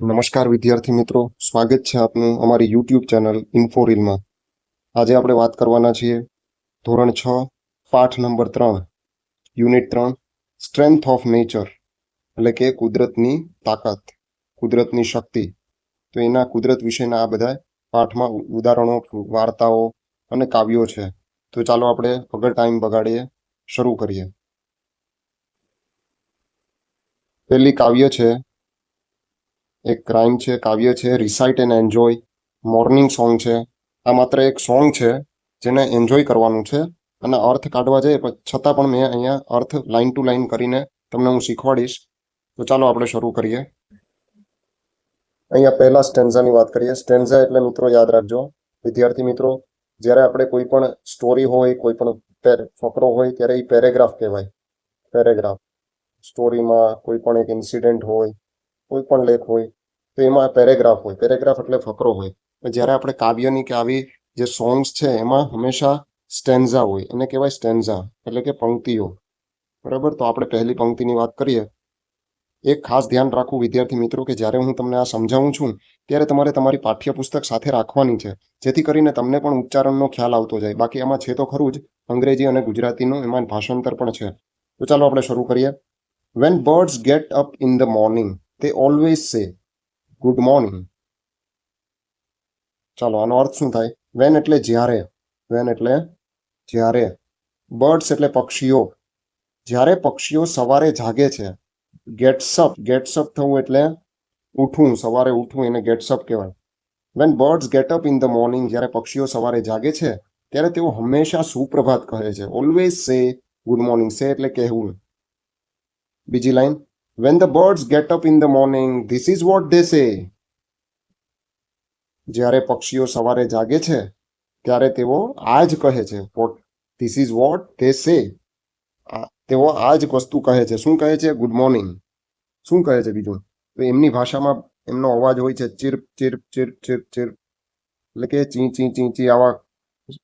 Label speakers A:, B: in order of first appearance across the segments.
A: નમસ્કાર વિદ્યાર્થી મિત્રો, સ્વાગત છે આપનું અમારી યુટ્યુબ ચેનલ ઇન્ફોરીલમાં. આજે આપણે વાત કરવાના છીએ ધોરણ 6 પાઠ number 3 unit 3 strength of nature, એટલે કે કુદરતની તાકાત, કુદરતની શક્તિ. તો એના કુદરત વિશેના આ બધા પાઠમાં ઉદાહરણો, વાર્તાઓ અને કાવ્યો છે. તો ચાલો આપણે વગર ટાઈમ બગાડીએ શરૂ કરીએ. પહેલી કાવ્ય છે, એક ક્રાઇમ છે, કાવ્ય છે recite and enjoy. Morning song છે. આ માત્ર એક સોંગ છે જેને એન્જોય કરવાનું છે અને અર્થ કાઢવા જઈએ છતાં પણ મેં અહીંયા અર્થ લાઈન ટુ લાઈન કરીને તમને હું શીખવાડીશ. તો ચાલો આપણે શરૂ કરીએ. અહીંયા પહેલા સ્ટેન્ઝાની વાત કરીએ. સ્ટેન્ઝા એટલે મિત્રો યાદ રાખજો વિદ્યાર્થી મિત્રો, જ્યારે આપણે કોઈ પણ સ્ટોરી હોય, કોઈ પણ ફકરો હોય ત્યારે એ પેરેગ્રાફ કહેવાય. પેરેગ્રાફ. સ્ટોરીમાં કોઈ પણ એક ઇન્સિડન્ટ હોય, કોઈ પણ લેખ હોય તો એમાં પેરેગ્રાફ હોય. પેરેગ્રાફ એટલે ફકરો હોય. જ્યારે આપણે કાવ્યની કે આવી જે સોંગ્સ છે એમાં હંમેશા સ્ટેન્ઝા હોય, એને કહેવાય સ્ટેન્ઝા, એટલે કે પંક્તિઓ. બરાબર, તો આપણે પહેલી પંક્તિની વાત કરીએ. એક ખાસ ધ્યાન રાખવું વિદ્યાર્થી મિત્રો કે જ્યારે હું તમને આ સમજાવું છું ત્યારે તમારે તમારી પાઠ્યપુસ્તક સાથે રાખવાની છે, જેથી કરીને તમને પણ ઉચ્ચારણનો ખ્યાલ આવતો જાય. બાકી આમાં છે તો ખરું જ અંગ્રેજી અને ગુજરાતીનું, એમાં ભાષાંતર પણ છે. તો ચાલો આપણે શરૂ કરીએ. When birds get up in the morning, they always say good morning. ચાલો આનો અર્થ શું થાય? વેન એટલે જ્યારે, વેન એટલે જ્યારે, બર્ડ્સ એટલે પક્ષીઓ. જ્યારે પક્ષીઓ સવારે જાગે છે, ગેટ્સઅપ, ગેટ્સઅપ થવું એટલે ઉઠવું, સવારે ઉઠવું, એને ગેટ્સઅપ કહેવાય. When birds get up in the morning, જ્યારે પક્ષીઓ સવારે જાગે છે ત્યારે તેઓ હંમેશા સુપ્રભાત કહે છે. Always say good morning. સે એટલે કહેવું. બીજી line, when the birds get up in the morning, this is what they say. જ્યારે પક્ષીઓ સવારે જાગે છે ત્યારે તેઓ આ જ કહે છે. What, this is what they say. તેઓ આ જ વસ્તુ કહે છે. શું કહે છે? Good morning. શું કહે છે બીજું? તો એમની ભાષામાં એમનો અવાજ હોય છે ચીર્પ ચીર્પ ચીર્પ ચીર્પ ચીર્પ, એટલે કે ચી ચી ચી ચી. આવા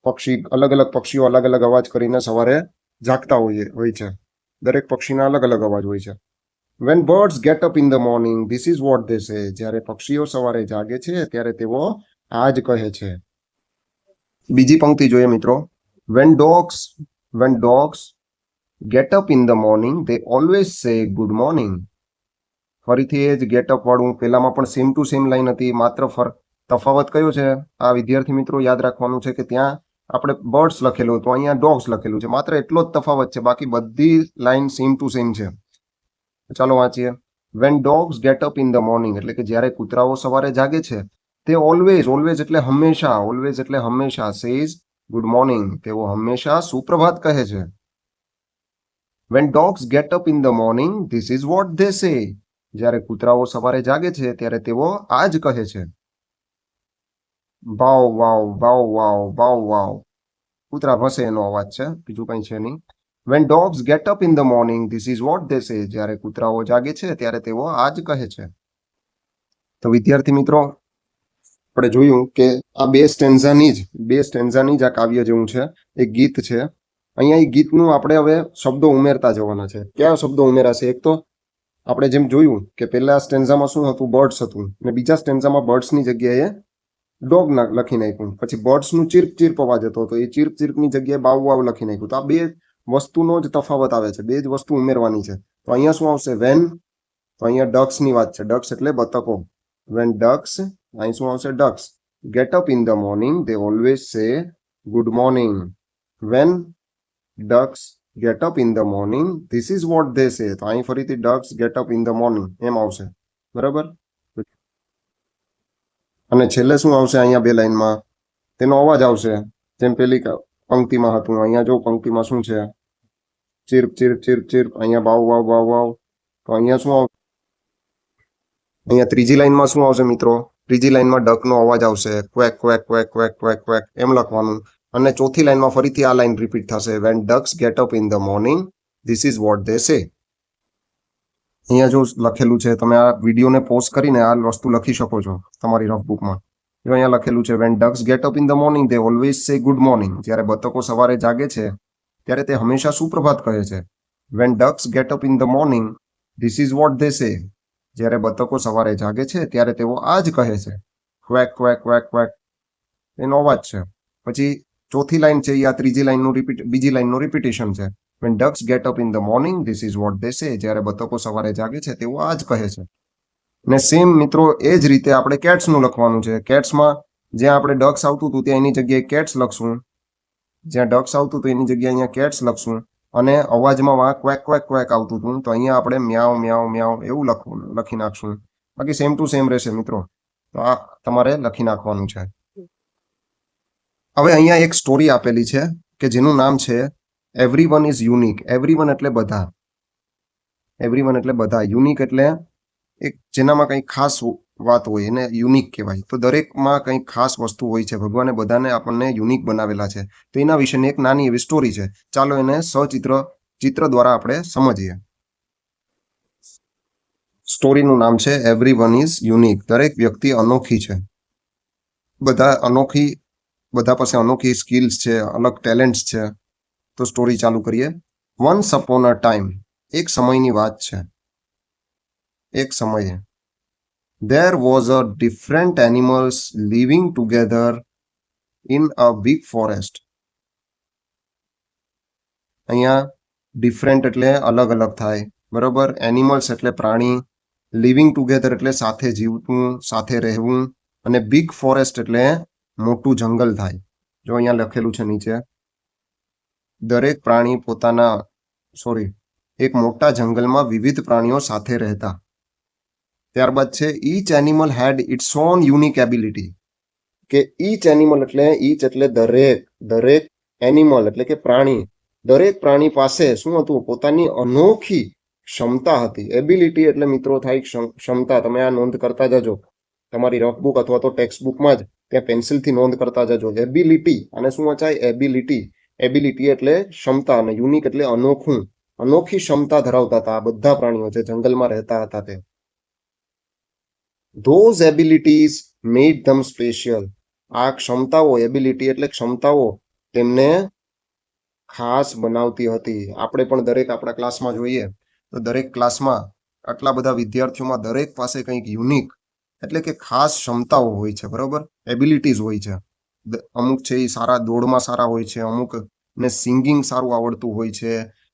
A: પક્ષી, અલગ અલગ પક્ષીઓ અલગ અલગ અવાજ કરીને સવારે જાગતા હોય છે. દરેક પક્ષીના અલગ અલગ અવાજ હોય છે. When birds get up in the morning, this is what they say. જ્યારે પક્ષીઓ સવારે જાગે છે ત્યારે તેઓ આ જ કહે છે. બીજી પંક્તિ જોઈએ મિત્રો. When dogs get up in the morning, they always say good morning. ફરીથી એ જ ગેટઅપ વાળું. પહેલામાં પણ સેમ ટુ સેમ લાઈન હતી, માત્ર તફાવત કયો છે આ વિદ્યાર્થી મિત્રો યાદ રાખવાનું છે કે ત્યાં આપણે બર્ડ્સ લખેલું હતું, અહીંયા ડોગ્સ લખેલું છે. માત્ર એટલો જ તફાવત છે, બાકી બધી લાઈન સેમ ટુ સેમ છે. ચાલો વાંચીએ. When dogs get up in the morning, એટલે કે જ્યારે કૂતરાઓ સવારે જાગે છે, તે ઓલવેઝ, ઓલવેઝ એટલે હંમેશા, ઓલવેઝ એટલે હંમેશા, સેઝ ગુડ મોર્નિંગ, તેઓ હંમેશા સુપ્રભાત કહે છે. When dogs get up in the morning, this is what they say. જ્યારે કૂતરાઓ સવારે જાગે છે ત્યારે તેઓ આ જ કહે છે. વાવ વાવ વાવ વાવ વાવ વાવ. કૂતરા ભસે એનો અવાજ છે, બીજું કંઈ છે નહીં. When dogs get up in the morning, this is what they say. જ્યારે કૂતરાઓ જાગે છે ત્યારે તેઓ આ જ કહે છે. તો વિદ્યાર્થી મિત્રો, આપણે જોયું કે આ બે સ્ટેન્ઝાની જ આ કાવ્ય જેવું છે, એક ગીત છે. અહીંયા એ ગીતનું આપણે હવે શબ્દો ઉમેરતા જવાના છે. કયા શબ્દો ઉમેરાશે? એક તો આપણે જેમ જોયું કે પહેલા સ્ટેન્ઝામાં શું હતું? બર્ડ્સ હતું, અને બીજા સ્ટેન્ઝામાં બર્ડ્સની જગ્યાએ ડોગ લખી નાખ્યું. પછી બર્ડ્સનું ચીર્પ ચીર્પ અવાજ હતો, તો એ ચીર્પ ચીર્પની જગ્યાએ બાવ વાવ લખી નાખ્યું. તો આ બે વસ્તુનો જ તફાવત આવે છે, બે જ વસ્તુ ઉમેરવાની છે. તો અહીંયા શું આવશે? વેન. તો અહીંયા ડક્સની વાત છે. ડક્સ એટલે બતકો. વેન ડક્સ, અહીં શું આવશે? Ducks get up in the morning, they always say good morning. When ducks get up in the morning, this is what they say. તો અહીં ફરીથી ducks get up in the morning એમ આવશે. બરાબર. અને છેલ્લે શું આવશે? અહીંયા બે લાઈનમાં તેનો અવાજ આવશે, જેમ પેલી પંક્તિમાં હતું. અહીંયા જો પંક્તિમાં શું છે? ચીર્પ ચીર્પ ચીર્પ ચીર્પ. અહીંયા બાવ વાવ બાવ વાવ. તો અહીંયા શું આવશે? અહીંયા ત્રીજી લાઈનમાં શું આવશે મિત્રો? ત્રીજી લાઈનમાં ડકનો અવાજ આવશે. Quack quack quack quack quack quack એમ લખવાનું. અને ચોથી લાઈનમાં ફરીથી આ લાઈન રિપીટ થશે. When ducks get up in the morning, this is what they say. અહીંયા જો લખેલું છે, તમે આ વિડીયોને પોઝ કરીને આ વસ્તુ લખી શકો છો તમારી રફ બુકમાં. જો અહીંયા લખેલું છે, van ducks get up in the morning, they always say good morning. જ્યારે બતકો સવારે જાગે છે ત્યારે તે હંમેશા સુપ્રભાત કહે છે. Van ducks get up in the morning, this is what they say. જ્યારે બતકો સવારે જાગે છે ત્યારે તેઓ આ જ કહે છે. ક્વેક ક્વેક ક્વેક ક્વેક એનો અવાજ છે. પછી ચોથી લાઈન છે આ ત્રીજી લાઈનનું બીજી લાઈનનું રિપીટેશન છે. When ducks get up in the morning, this is what they say. જ્યારે બતકો સવારે જાગે છે તેઓ આ જ કહે છે. ને સેમ મિત્રો એ જ રીતે આપણે કેટ્સનું લખવાનું છે. કેટ્સમાં જ્યાં આપણે ડક્સ આવતું હતું ત્યાં એની જગ્યાએ કેટ્સ લખશું. જ્યાં ડક્સ આવતું હતું એની જગ્યાએ અહીંયા કેટ્સ લખશું. અને અવાજમાં વાં ક્વેક ક્વેક ક્વેક આવતું હતું તો અહીંયા આપણે મ્યાઉ મ્યાઉ મ્યાઉ એવું લખી નાખશું. બાકી સેમ ટુ સેમ રહેશે મિત્રો. તો આ તમારે લખી નાખવાનું છે. હવે અહીંયા એક સ્ટોરી આપેલી છે કે જેનું નામ છે એવરીવન ઇઝ યુનિક. એવરીવન એટલે બધા. એવરીવન એટલે બધા. યુનિક એટલે એક જેનામાં કંઈ ખાસ વાત હોય એને યુનિક કહેવાય. તો દરેકમાં કંઈક ખાસ વસ્તુ હોય છે. ભગવાને બધાને આપણને યુનિક બનાવેલા છે. તો એના વિશેની એક નાની એવી સ્ટોરી છે. ચાલો એને ચિત્ર દ્વારા આપણે સમજીએ. સ્ટોરીનું નામ છે એવરીવન ઇઝ યુનિક. દરેક વ્યક્તિ અનોખી છે. બધા પાસે અનોખી સ્કિલ્સ છે, અલગ ટેલેન્ટ્સ છે. તો સ્ટોરી ચાલુ કરીએ. Once upon a time. એક સમયની વાત છે. એક સમયે there was a different animals living together in a big forest. અહીંયા ડિફરન્ટ એટલે અલગ અલગ થાય, બરોબર. એનિમલ્સ એટલે પ્રાણી, લિવિંગ ટુગેધર એટલે સાથે જીવવું, સાથે રહેવું, અને બિગ ફોરેસ્ટ એટલે મોટું જંગલ થાય. જો અહીંયા લખેલું છે નીચે, દરેક પ્રાણી એક મોટા જંગલમાં વિવિધ પ્રાણીઓ સાથે રહેતા. ત્યારબાદ છે each animal had its own unique ability. કે ઈચ એનિમલ એટલે દરેક એનિમલ એટલે કે પ્રાણી, દરેક પ્રાણી પાસે શું હતું? પોતાની અનોખી ક્ષમતા હતી. એબિલિટી એટલે મિત્રો થાય ક્ષમતા. તમે આ નોંધ કરતા જજો તમારી રફબુક અથવા તો ટેક્સ્ટ બુકમાં જ ત્યાં પેન્સિલથી નોંધ કરતા જજો. એબિલિટી અને શું વચાય? એબિલિટી. એબિલિટી એટલે ક્ષમતા અને યુનિક એટલે અનોખું. અનોખી ક્ષમતા ધરાવતા હતા આ બધા પ્રાણીઓ જે જંગલમાં રહેતા હતા તે. Those abilities made them special. આ ક્ષમતાઓ, એબિલિટી એટલે ક્ષમતાઓ, તેમને ખાસ બનાવતી હતી. આપણે પણ દરેક આપણા ક્લાસમાં જોઈએ તો દરેક ક્લાસમાં આટલા બધા વિદ્યાર્થીઓમાં દરેક પાસે કંઈક યુનિક એટલે કે ખાસ ક્ષમતાઓ હોય છે, બરોબર. એબિલિટીઝ હોય છે. અમુક છે એ સારા દોડમાં સારા હોય છે, અમુક ને સિંગિંગ સારું આવડતું હોય છે,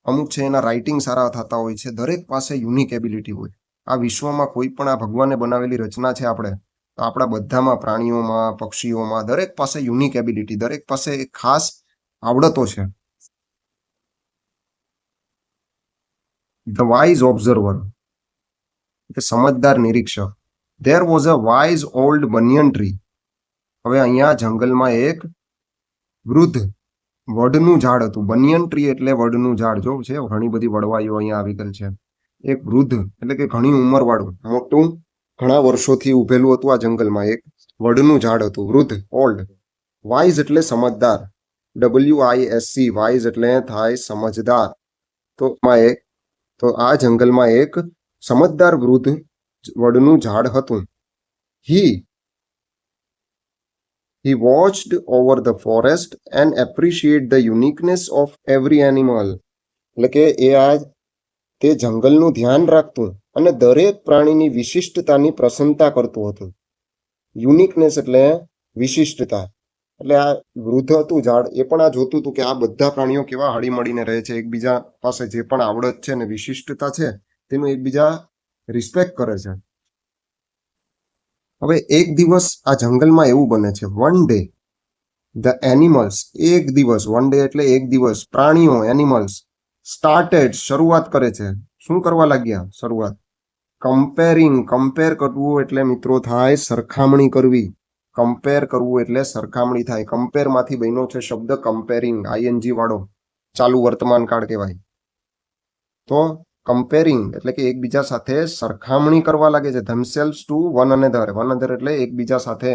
A: અમુક છે એના રાઇટિંગ સારા થતા હોય છે. દરેક પાસે યુનિક એબિલિટી હોય. આ વિશ્વમાં કોઈ પણ આ ભગવાને બનાવેલી રચના છે આપણે તો આપણા બધામાં, પ્રાણીઓમાં, પક્ષીઓમાં, દરેક પાસે યુનિક એબિલિટી, દરેક પાસે એક ખાસ આવડતો છે. ધ વાઇઝ ઓબ્ઝર્વર એટલે સમજદાર નિરીક્ષક. There was a wise old banyan tree. હવે અહીંયા જંગલમાં એક વૃદ્ધ વડનું ઝાડ હતું. બનિયન ટ્રી એટલે વડનું ઝાડ. જો છે ઘણી બધી વડવાઈઓ અહીંયા આવી ગયેલ છે. એક વૃદ્ધ એટલે કે ઘણી ઉંમરવાળું, મોટું, ઘણા વર્ષોથી ઉભેલું હતું આ જંગલમાં એક વડનું ઝાડ હતું. વૃદ્ધ, ઓલ્ડ. વાઇઝ એટલે સમજદાર. WISC. વાઇઝ એટલે થાય સમજદાર. તો આ જંગલમાં એક સમજદાર વૃદ્ધ વડનું ઝાડ હતું. He watched over the forest and appreciated the uniqueness of every animal. એટલે કે તે જંગલનું ધ્યાન રાખતું અને દરેક પ્રાણીની વિશિષ્ટતાની પ્રશંસા કરતું હતું. યુનિકનેસ એટલે વિશિષ્ટતા. એટલે આ વૃદ્ધ હતું ઝાડ એ પણ આ જોતું હતું કે આ બધા પ્રાણીઓ કેવા હળીમળીને રહે છે, એકબીજા પાસે જે પણ આવડત છે ને વિશિષ્ટતા છે તેનું એકબીજા રિસ્પેક્ટ કરે છે. હવે એક દિવસ આ જંગલમાં એવું બને છે, વન ડે ધ એનિમલ્સ, એક દિવસ, વન ડે એટલે એક દિવસ, પ્રાણીઓ, એનિમલ્સ, સ્ટાર્ટેડ શરૂઆત કરે છે. શું કરવા લાગ્યા? શરૂઆત. કમ્પેર કરવું એટલે મિત્રો થાય સરખામણી કરવી. કમ્પેર કરવું એટલે સરખામણી થાય. કમ્પેરમાંથી બન્યો છે શબ્દ કમ્પેરિંગ, ING વાળો, ચાલુ વર્તમાન કાળ કહેવાય. તો કમ્પેરિંગ એટલે કે એકબીજા સાથે સરખામણી કરવા લાગે છે. Themselves to one another. One another એટલે એકબીજા સાથે.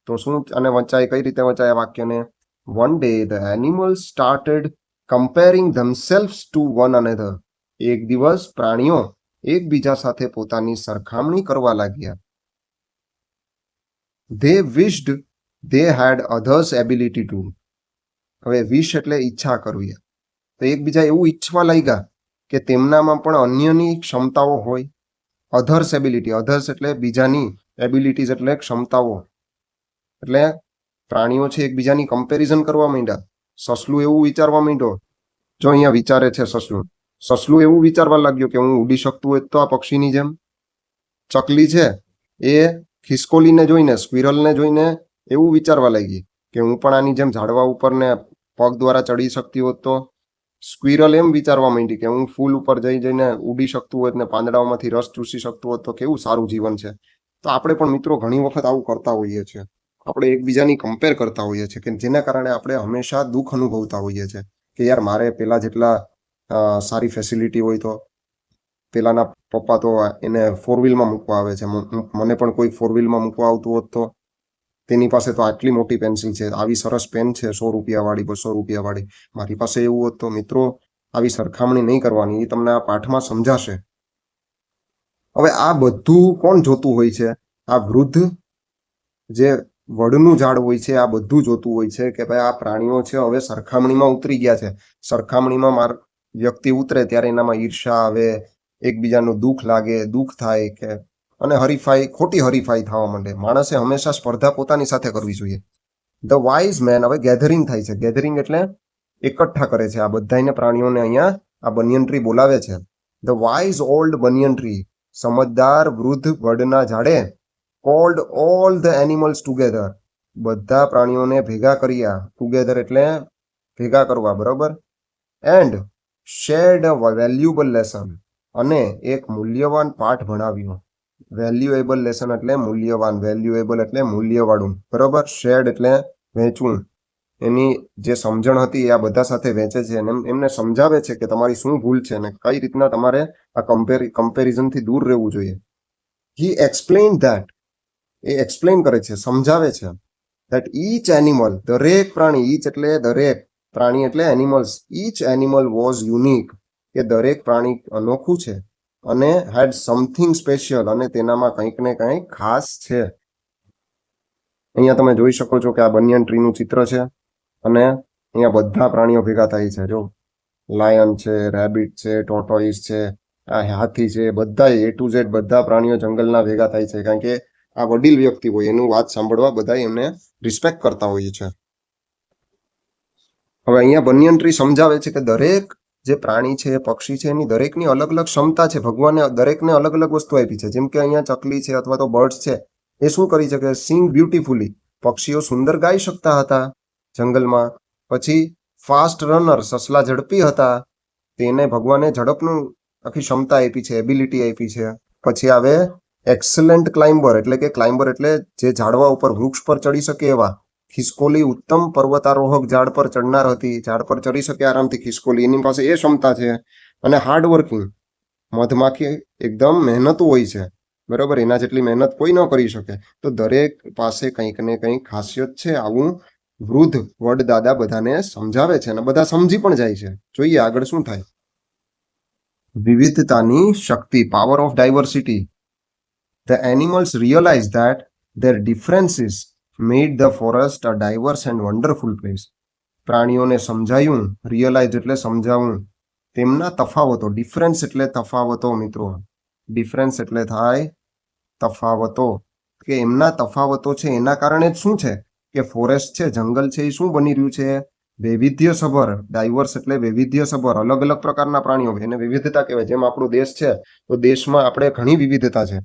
A: તો શું અને વંચાય, કઈ રીતે વંચાય આ વાક્યને? One day the animals started comparing themselves to one another. એક દિવસ પ્રાણીઓ એકબીજા સાથે પોતાની સરખામણી કરવા લાગ્યા. They wished they had others' ability to. હવે વિશ એટલે ઈચ્છા કરવી. તો એકબીજા એવું ઈચ્છવા લાગ્યા કે તેમનામાં પણ અન્યની ક્ષમતાઓ હોય, અધર્સ એબિલિટી, અધર્સ એટલે બીજાની, એબિલિટીઝ એટલે ક્ષમતાઓ. એટલે પ્રાણીઓ છે એકબીજાની કમ્પેરિઝન કરવા માંડ્યા. સસલું એવું વિચારવા માંડ્યો, જો અહીંયા વિચારે છે સસલું એવું વિચારવા લાગ્યું કે હું ઉડી શકતું હોય તો આ પક્ષીની જેમ. ચકલી છે એ ખિસકોલીને જોઈને, સ્ક્વિરલને જોઈને એવું વિચારવા લાગી કે હું પણ આની જેમ ઝાડવા ઉપર ને પગ દ્વારા ચડી શકતી હોત તો. સ્ક્વિરલ એમ વિચારવા માંડી કે હું ફૂલ ઉપર જઈને ઉડી શકતું હોત ને પાંદડાઓમાંથી રસ ચૂસી શકતું હોત તો કેવું સારું જીવન છે. તો આપણે પણ મિત્રો ઘણી વખત આવું કરતા હોઈએ છીએ. આપણે એકબીજાની કમ્પેર કરતા હોઈએ છીએ કે જેના કારણે આપણે હંમેશા દુઃખ અનુભવતા હોઈએ છીએ કે યાર મારે પેલા જેટલા સારી ફેસિલિટી હોય તો. પેલાના પપ્પા તો એને 4 વ્હીલમાં મૂકવા આવે છે, મને પણ કોઈ 4 વ્હીલમાં મૂકવા આવતું હોત તો. તેની પાસે તો આટલી મોટી પેન્સિલ છે, આવી સરસ પેન છે, 100 રૂપિયા વાળી, 200 રૂપિયા વાળી, મારી પાસે એવું હોત તો. મિત્રો આવી સરખામણી નહીં કરવાની, એ તમને આ પાઠમાં સમજાશે. હવે આ બધું કોણ જોતું હોય છે? આ વૃદ્ધ જે વડનું ઝાડ હોય છે આ બધું જોતું હોય છે કે ભાઈ આ પ્રાણીઓ છે હવે સરખામણીમાં ઉતરી ગયા છે. સરખામણીમાં વ્યક્તિ ઉતરે ત્યારે એનામાં ઈર્ષા આવે, એકબીજાનું દુઃખ લાગે, દુઃખ થાય કે અને હરીફાઈ, ખોટી હરીફાઈ થવા માંડે. માણસે હંમેશા સ્પર્ધા પોતાની સાથે કરવી જોઈએ. ધ વાઇઝ મેન, હવે ગેધરિંગ થાય છે. ગેધરિંગ એટલે એકઠા કરે છે આ બધાને પ્રાણીઓને. અહીંયા આ બનિયન ટ્રી બોલાવે છે. The wise old banyan tree, સમજદાર વૃદ્ધ વડના ઝાડે called all the animals together, બધા પ્રાણીઓને ભેગા કર્યા. ટુગેધર એટલે ભેગા કરવા, બરોબર. And shared a valuable lesson, અને એક મૂલ્યવાન પાઠ ભણાવ્યો. વેલ્યુએબલ લેસન એટલે મૂલ્યવાન, વેલ્યુએબલ એટલે મૂલ્યવાળું, બરોબર. શેર્ડ એટલે વહેંચવું. એની જે સમજણ હતી એ આ બધા સાથે વહેંચે છે અને એમને સમજાવે છે કે તમારી શું ભૂલ છે અને કઈ રીતના તમારે આ કમ્પેરિઝનથી દૂર રહેવું જોઈએ. હી એક્સપ્લેન ધેટ, એ એક્સપ્લેન કરે છે, સમજાવે છે. ધેટ ઈચ એનિમલ, દરેક પ્રાણી, ઈચ એટલે દરેક, પ્રાણી એટલે animals, each animal was unique, કે દરેક પ્રાણી અનોખું છે અને હેડ સમથિંગ સ્પેશિયલ, અને તેનામાં કંઈક ને કંઈક ખાસ છે. અહીંયા તમે જોઈ શકો છો કે આ બનિયન ટ્રીનું ચિત્ર છે અને અહીંયા બધા પ્રાણીઓ ભેગા થાય છે. જો લાયન છે, રેબિટ છે, ટોર્ટોઇસ છે, આ હાથી છે, બધા A to Z બધા પ્રાણીઓ જંગલના ભેગા થાય છે કારણ કે આ વડીલ વ્યક્તિ હોય એનું વાત સાંભળવા બધા એમને રિસ્પેક્ટ કરતા હોય છે. હવે અહીંયા બનિયન ટ્રી સમજાવે છે કે દરેક જે પ્રાણી છે, પક્ષી છે, એની દરેકની અલગ અલગ ક્ષમતા છે. ભગવાને દરેકને અલગ અલગ વસ્તુ આપી છે. જેમ કે અહીંયા ચકલી છે અથવા તો બર્ડ્સ છે, એ શું કરી શકે? સિંગ બ્યુટીફુલી, પક્ષીઓ સુંદર ગાઈ શકતા હતા જંગલમાં. પછી ફાસ્ટ રનર, સસલા ઝડપી હતા, તેને ભગવાને ઝડપનું આખી ક્ષમતા આપી છે, એબિલિટી આપી છે. પછી આવે એક્સલન્ટ ક્લાઇમ્બર, એટલે કે ક્લાઇમ્બર એટલે જે ઝાડવા ઉપર, વૃક્ષ પર ચડી શકે એવા. ખિસકોલી ઉત્તમ પર્વતારોહક, ઝાડ પર ચડનાર હતી, ઝાડ પર ચડી શકે આરામથી ખિસકોલી, એની પાસે એ ક્ષમતા છે. અને હાર્ડ વર્કિંગ, મધમાખી એકદમ મહેનતુ હોય છે, બરોબર, એના જેટલી મહેનત કોઈ ન કરી શકે. તો દરેક પાસે કંઈક ને કંઈક ખાસિયત છે. આવું વૃદ્ધ વડ દાદા બધાને સમજાવે છે અને બધા સમજી પણ જાય છે. જોઈએ આગળ શું થાય. વિવિધતાની શક્તિ, power of diversity. The animals realized that their differences made the forest a diverse and wonderful place. પ્રાણીઓને સમજાયું, રિયલાઇઝ એટલે સમજાવવું, તેમના તફાવતો. ડિફરન્સ એટલે તફાવતો મિત્રો, ડિફરન્સ એટલે થાય તફાવતો, કે એમના તફાવતો છે એના કારણે જ શું છે કે ફોરેસ્ટ છે, જંગલ છે, એ શું બની રહ્યું છે? વૈવિધ્યસભર. ડાયવર્સ એટલે વૈવિધ્યસભર, અલગ અલગ પ્રકારના પ્રાણીઓ, એને વિવિધતા કહેવાય. જેમ આપણો દેશ છે તો દેશમાં આપણે ઘણી વિવિધતા છે,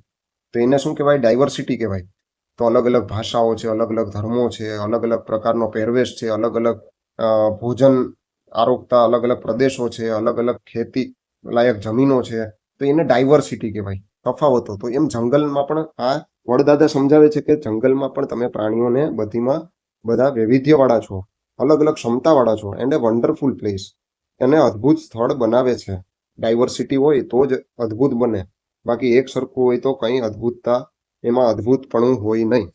A: તો એને શું કહેવાય? ડાયવર્સિટી કહેવાય. તો અલગ અલગ ભાષાઓ છે, અલગ અલગ ધર્મો છે, અલગ અલગ પ્રકારનો પહેરવેશ છે, અલગ અલગ ભોજન આરોગતા અલગ અલગ પ્રદેશો છે, અલગ અલગ ખેતી લાયક જમીનો છે, તો એને ડાયવર્સિટી કહેવાય, તફાવતો. તો એમ જંગલમાં પણ આ વડદાદા સમજાવે છે કે જંગલમાં પણ તમે પ્રાણીઓને બધીમાં બધા વૈવિધ્યવાળા છો, અલગ અલગ ક્ષમતાવાળા છો, એન્ડ એ વન્ડરફુલ પ્લેસ, એને અદ્ભુત સ્થળ બનાવે છે. ડાયવર્સિટી હોય તો જ અદ્ભુત બને, બાકી એક સરખું હોય તો કંઈ અદ્ભુતતા, એમાં અદ્ભુતપણું હોય નહીં.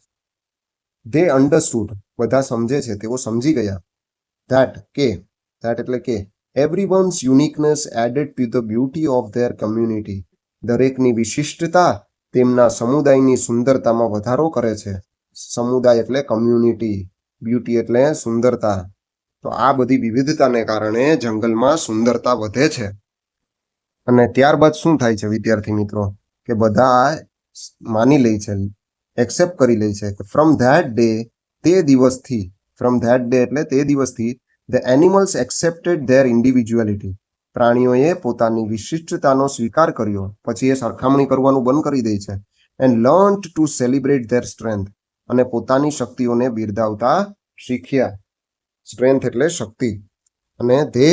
A: ધે અન્ડરસ્ટુડ, બધા સમજે છે, તેઓ સમજી ગયા. ધેટ એટલે કે everyone's uniqueness added to the beauty of their community, દરેકની વિશિષ્ટતા તેમના સમુદાયની સુંદરતામાં વધારો કરે છે. સમુદાય એટલે કમ્યુનિટી, બ્યુટી એટલે સુંદરતા. તો આ બધી વિવિધતાને કારણે જંગલમાં સુંદરતા વધે છે. અને ત્યારબાદ શું થાય છે વિદ્યાર્થી મિત્રો? કે બધા માની લે છે, એક્સેપ્ટ કરી લે છે કે ફ્રોમ ધેટ ડે, તે દિવસથી, ફ્રોમ ધેટ ડે એટલે તે દિવસથી, ધ એનિમલ્સ એક્સેપ્ટેડ ધેર ઇન્ડિવિજ્યુઅલિટી, પ્રાણીઓએ પોતાની વિશિષ્ટતાનો સ્વીકાર કર્યો, પછી એ સરખામણી કરવાનું બંધ કરી દે છે, and learn to celebrate there strength, અને પોતાની શક્તિઓને બિરદાવતા શીખ્યા. સ્ટ્રેન્થ એટલે શક્તિ. અને ધે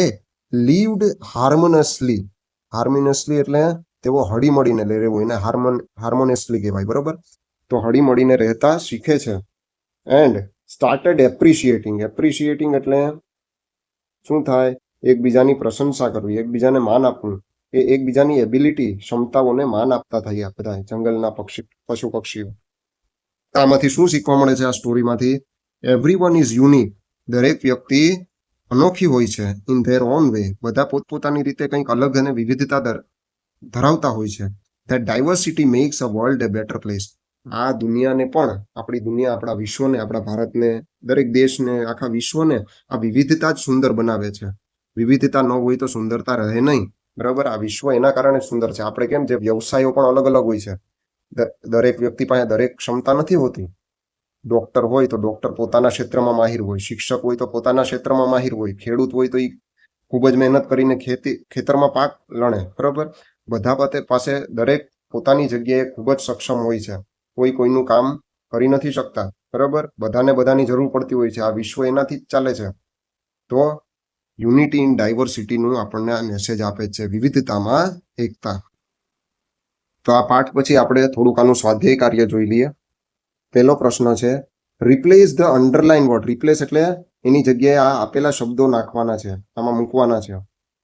A: લીવડ હાર્મોનિયસલી, હાર્મોનિયસલી એટલે તેઓ હળીમળીને રહેવું, એને હાર્મોનિયસલી કહેવાય, બરોબર? તો હળીમળીને રહેતા શીખે છે. એન્ડ સ્ટાર્ટેડ એપ્રિશિએટિંગ, એપ્રિશિએટિંગ એટલે શું થાય? એકબીજાની પ્રશંસા કરવી, એકબીજાને માન આપવું, એ એકબીજાની એબિલિટી, ક્ષમતાઓને માન આપતા થયા બધા જંગલના પશુ પક્ષીઓ. આમાંથી શું શીખવા મળે છે આ સ્ટોરીમાંથી? એવરીવન ઇઝ યુનિક, દરેક વ્યક્તિ અનોખી હોય છે, ઇન ધેર ઓન વે, બધા પોતપોતાની રીતે કંઈક અલગ અને વિવિધતા ધરાવતા હોય છે. That diversity makes a world a better place, આ દુનિયાને પણ, આપણી દુનિયા, આપણા વિશ્વને, આપણા ભારતને, દરેક દેશને, આખા વિશ્વને આ વિવિધતા જ સુંદર બનાવે છે. વિવિધતા ન હોય તો સુંદરતા રહે નહીં, બરાબર? આ વિશ્વ એના કારણે સુંદર છે. આપણે કેમ છે, વ્યવસાયો પણ અલગ અલગ હોય છે, દરેક વ્યક્તિ પાસે દરેક ક્ષમતા નથી હોતી. ડોક્ટર હોય તો ડોક્ટર પોતાના ક્ષેત્રમાં માહિર હોય, શિક્ષક હોય તો પોતાના ક્ષેત્રમાં માહિર હોય, ખેડૂત હોય તો એ ખૂબ જ મહેનત કરીને ખેતરમાં પાક લણે, બરાબર? બધા પાસે દરેક પોતાની જગ્યાએ ખૂબ જ સક્ષમ હોય છે, કોઈ કોઈનું કામ કરી નથી શકતા, બરાબર? બધાને બધાની જરૂર પડતી હોય છે. આ વિશ્વ એનાથી જ ચાલે છે. તો યુનિટી ઇન ડાયવર્સિટીનું આપણને આ મેસેજ આપે છે, વિવિધતામાં એકતા. તો આ પાઠ પછી આપણે થોડુંક આનું સ્વાધ્યાય કાર્ય જોઈ લઈએ. પહેલો પ્રશ્ન છે, replace the underline word. Replace એટલે એની જગ્યાએ આ આપેલા શબ્દો નાખવાના છે, આમાં મૂકવાના છે,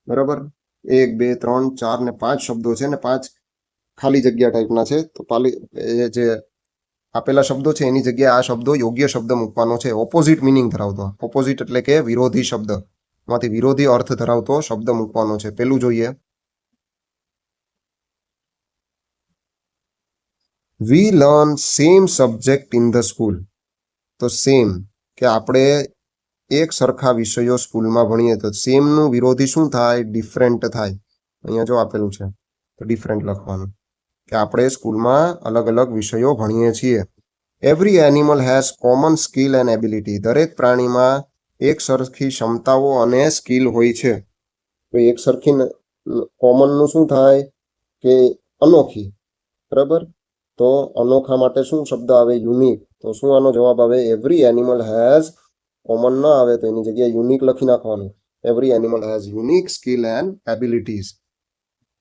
A: બરાબર? 1 2 3 4 ને 5 શબ્દો છે ને 5 ખાલી જગ્યા ટાઈપના છે. તો એ જે આપેલા શબ્દો છે એની જગ્યાએ આ શબ્દો, યોગ્ય શબ્દ મૂકવાનો છે, ઓપોઝિટ મિનિંગ ધરાવતો. ઓપોઝિટ એટલે કે વિરોધી શબ્દ, માંથી વિરોધી અર્થ ધરાવતો શબ્દ મૂકવાનો છે. પેલું જોઈએ, we learn same subject in the school. તો સેમ કે આપણે એક સરખા વિષયો સ્કૂલમાં ભણીએ, તો સેમનું વિરોધી શું થાય? ડિફરન્ટ થાય. અહીંયા જો આપેલું છે તો ડિફરન્ટ લખવાનું, કે આપણે સ્કૂલમાં અલગ અલગ વિષયો ભણીએ છીએ. Every animal has common skill and ability. દરેક પ્રાણીમાં એક સરખી ક્ષમતાઓ અને સ્કિલ હોય છે. તો એક સરખી કોમનનું શું થાય? કે અનોખી, બરાબર? તો અનોખા માટે શું શબ્દ આવે? યુનિક. તો શું આનો જવાબ આવે? એવરી એનિમલ હેઝ, કોમન ન આવે તો એની જગ્યાએ યુનિક લખી નાખવાનું. Every animal has unique skill and abilities.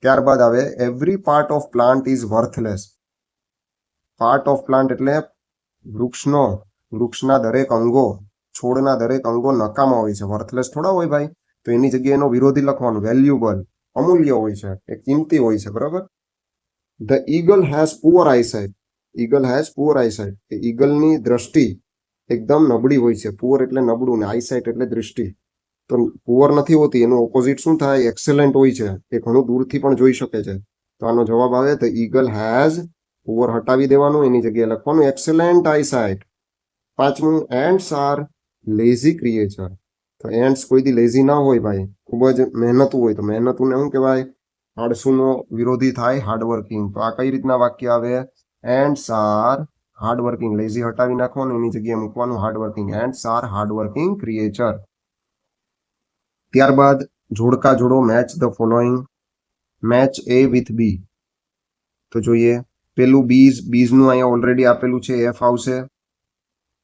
A: ત્યારબાદ આવે, every part of plant is વર્થલેસ. Part of plant એટલે વૃક્ષના દરેક અંગો, છોડના દરેક અંગો નકામા હોય છે, વર્થલેસ થોડા હોય ભાઈ. તો એની જગ્યાએ એનો વિરોધી લખવાનું, વેલ્યુબલ, અમૂલ્ય હોય છે, એ કિંમતી હોય છે, બરાબર? The eagle has poor eyesight. Eagle has poor eyesight, એ ઈગલની દ્રષ્ટિ એકદમ નબળી હોય છે. પુઅર એટલે નબળું, ને આઈસાઇટ એટલે દૃષ્ટિ. તો પુઅર નથી હોતી, એનું ઓપોઝિટ શું થાય? એક્સેલન્ટ હોય છે, એ ઘણું દૂરથી પણ જોઈ શકે છે. તો આનો જવાબ આવે, ધ ઈગલ હેઝ, પુઅર હટાવી દેવાનું, એની જગ્યાએ લખવાનું એક્સેલન્ટ આઈસાઇટ. પાંચમું, એન્ડ્સ આર લેઝી ક્રિએચર. તો એન્ડ્સ કોઈ દી લેઝી ના હોય ભાઈ, ખૂબ જ મહેનતુ હોય. તો મહેનતુને શું કહેવાય? આળસુનો વિરોધી થાય હાર્ડવર્કિંગ. તો આ કઈ રીતના વાક્ય આવે? Ends are hardworking. લેઝી હટાવી નાખવાનું, એની જગ્યાએ મૂકવાનું hardworking. Ants are hardworking creature. ત્યારબાદ જોડકા જોડો, match the following. Match A with B. તો જોઈએ, પેલું બીઝનું અહીંયા ઓલરેડી આપેલું છે, એફ આવશે.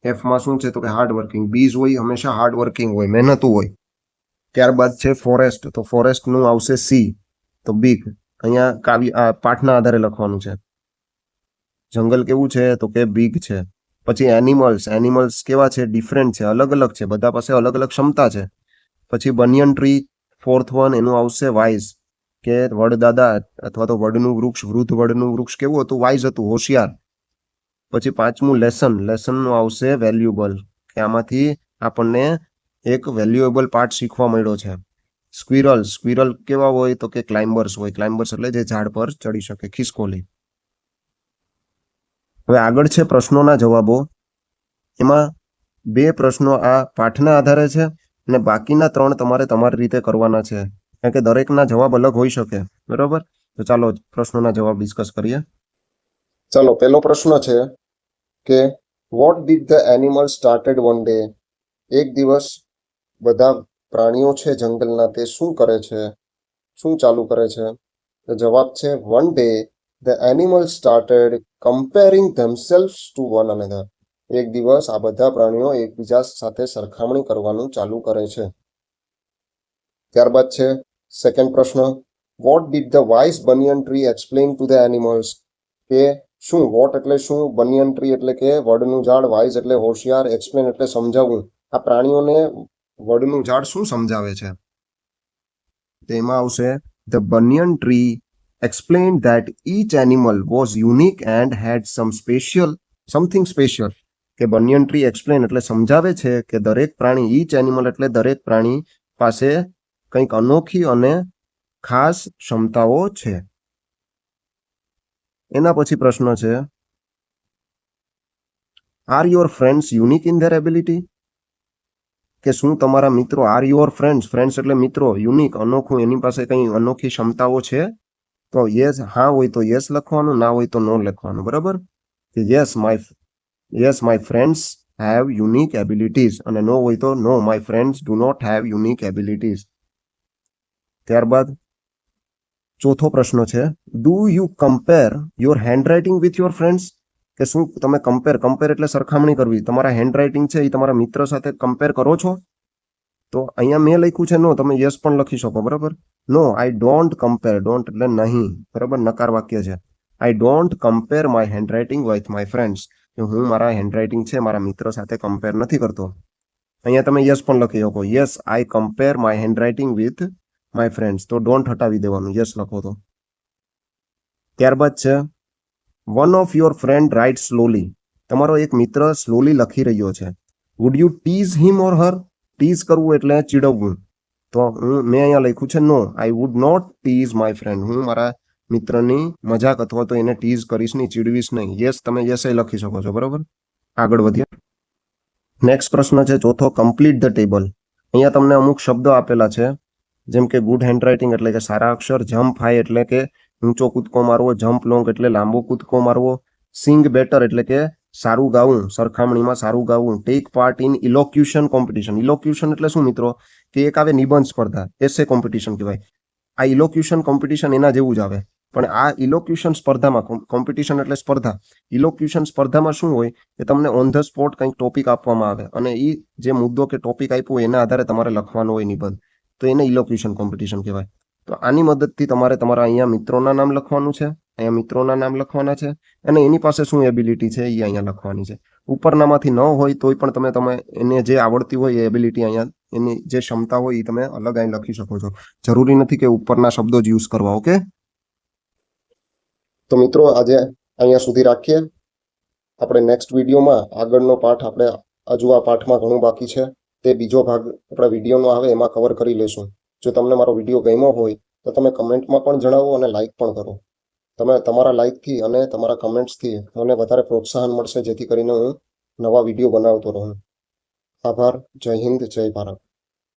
A: એફમાં શું છે? તો કે હાર્ડવર્કિંગ. બીઝ હોય હંમેશા હાર્ડવર્કિંગ હોય, મહેનતુ હોય. ત્યારબાદ છે ફોરેસ્ટ. તો ફોરેસ્ટનું આવશે સી, તો બિગ. અહીંયા પાઠના આધારે લખવાનું છે. જંગલ કેવું છે? તો કે બિગ છે. પછી એનિમલ્સ. એનિમલ્સ કેવા છે? ડિફરન્ટ છે, અલગ અલગ છે, બધા પાસે અલગ અલગ ક્ષમતા છે. પછી બનિયન ટ્રી, ફોર્થ વન, એનું આવશે વાઇઝ, કે વડદાદા અથવા તો વડનું વૃક્ષ, વૃદ્ધ વડનું વૃક્ષ કેવું હતું? વાઇઝ હતું, હોશિયાર. પછી પાંચમું લેસન. લેસનનું આવશે વેલ્યુબલ, કે આમાંથી આપણને એક વેલ્યુએબલ પાર્ટ શીખવા મળ્યો છે. સ્ક્વિરલ. સ્ક્વિરલ કેવા હોય? તો કે ક્લાઇમ્બર્સ હોય. ક્લાઇમ્બર્સ એટલે જે ઝાડ પર ચડી શકે, ખિસકોલી. હવે આગળ છે પ્રશ્નોના જવાબો. એમાં 2 પ્રશ્નો આ પાઠના આધારે છે, અને બાકીના 3 તમારે તમારી રીતે કરવાના છે, કારણ કે દરેકના જવાબ અલગ હોઈ શકે, બરાબર? તો ચાલો પ્રશ્નોના જવાબ ડિસ્કસ કરીએ. ચાલો પહેલો પ્રશ્ન છે કે what did the animal started one day? એક દિવસ બધા પ્રાણીઓ છે જંગલના તે શું કરે છે, શું ચાલુ કરે છે? તો જવાબ છે one day the animal started comparing themselves to one another. એક દિવસ આ બધા પ્રાણીઓ એકબીજા સાથે સરખામણી કરવાનું ચાલુ કરે છે. ત્યારબાદ છે સેકન્ડ પ્રશ્ન, what did the wise banyan tree explain to the animals? કે શું વોટ એટલે શું, બનિયન ટ્રી એટલે કે વડનું ઝાડ, વાઇઝ એટલે હોશિયાર, એક્સપ્લેન એટલે સમજાવવું. આ પ્રાણીઓને વડનું ઝાડ શું સમજાવે છે? તેમાં આવશે the banyan tree explained that each animal was unique and had something special. કે બનિયન ટ્રી એક્સપ્લેન એટલે સમજાવે છે કે દરેક પ્રાણી, ઈચ એનિમલ એટલે દરેક પ્રાણી પાસે કંઈક અનોખી અને ખાસ ક્ષમતાઓ છે. એના પછી પ્રશ્ન છે, are your friends unique in their ability? કે શું તમારા મિત્રો, આર યોર ફ્રેન્ડ્સ એટલે મિત્રો, યુનિક અનોખું, એની પાસે કંઈ અનોખી ક્ષમતાઓ છે? તો યસ, હા હોય તો યસ લખવાનું, ના હોય તો નો લખવાનું. બરાબર? કે yes my friends have unique abilities, અને નો હોય તો no, my friends do not have unique abilities. ત્યારબાદ ચોથો પ્રશ્ન છે, do you compare your handwriting with your friends? કે શું તમે કમ્પેર એટલે સરખામણી કરવી, તમારા હેન્ડરાઇટિંગ છે એ તમારા મિત્ર સાથે કમ્પેર કરો છો? તો અહીંયા મેં લખ્યું છે નો, તમે યસ પણ લખી શકો. બરાબર? નો, આઈ ડોન્ટ કમ્પેર. ડોન્ટ એટલે નહીં. બરાબર? નકાર વાક્ય છે. I don't compare my handwriting with my friends. કે હું મારા હેન્ડરાઇટિંગ છે મારા મિત્ર સાથે કમ્પેર નથી કરતો. અહીંયા તમે યસ પણ લખી શકો. Yes, I compare my handwriting with my friends. તો ડોન્ટ હટાવી દેવાનું, યસ લખો તો. ત્યારબાદ છે, one of your friend write slowly. તમારો એક મિત્ર સ્લોલી લખી રહ્યો છે. Would you tease him or her? Tease કરવું એટલે ચીડવવું. તો મેં અહીંયા લખ્યું છે no, I would not tease my friend. હું મારા મિત્રની મજાક અથવા તો એને ટીઝ કરીશ નહીં, ચીડવીશ નહીં. યસ, તમે યસ એ લખી શકો છો. બરાબર? આગળ વધીએ. નેક્સ્ટ પ્રશ્ન છે ચોથો, કમ્પ્લીટ ધ ટેબલ. અહીંયા તમને અમુક શબ્દો આપેલા છે, જેમ કે ગુડ હેન્ડરાઇટિંગ એટલે કે સારા અક્ષર, જમ્પ હાઈ એટલે કે ઊંચો કૂદકો મારવો, જમ્પ લોંગ એટલે લાંબો કૂદકો મારવો, સિંગ બેટર એટલે કે સારું ગાવું, સરખામણીમાં સારું ગાવું, take part in elocution competition. Elocution એટલે શું મિત્રો? કે એક આવે નિબંધ સ્પર્ધા, એસે કોમ્પિટિશન કહેવાય. આ ઇલોક્યુશન કોમ્પિટિશન એના જેવું જ આવે, પણ આ ઇલોક્યુશન સ્પર્ધામાં, કોમ્પિટિશન એટલે સ્પર્ધા, ઇલોક્યુશન સ્પર્ધામાં શું હોય કે તમને ઓન ધ સ્પોટ કંઈક ટોપિક આપવામાં આવે અને એ જે મુદ્દો કે ટોપિક આપ્યો એના આધારે તમારે લખવાનો હોય નિબંધ, તો એને ઇલોક્યુશન કોમ્પિટિશન કહેવાય. તો આની મદદથી તમારે તમારા અહીંયા મિત્રોના નામ લખવાનું છે, અહીંયા મિત્રોના નામ લખવાના છે, અને એની પાસે શું એબિલિટી છે એ અહીંયા લખવાની છે. ઉપરનામાંથી ન હોય તોય પણ તમે એને જે આવડતી હોય એ એબિલિટી અહીંયા, એની જે ક્ષમતા હોય એ તમે અલગ અહીં લખી શકો છો. જરૂરી નથી કે ઉપરના શબ્દો જ યુઝ કરવા. ઓકે, તો મિત્રો આજે અહીંયા સુધી રાખીએ. આપણે નેક્સ્ટ વિડીયોમાં આગળનો પાઠ, આપણે હજુ આ પાઠમાં ઘણું બાકી છે, તે બીજો ભાગ આપણા વિડીયોનો આવે એમાં કવર કરી લઈશું. જો તમને મારો વિડીયો ગમ્યો હોય તો તમે કમેન્ટમાં પણ જણાવો અને લાઈક પણ કરો. તમે તમારા લાઈકથી અને તમારા કમેન્ટ્સથી મને વધારે પ્રોત્સાહન મળશે, જેથી કરીને હું નવા વિડીયો બનાવતો રહું. આભાર. જય હિન્દ, જય ભારત.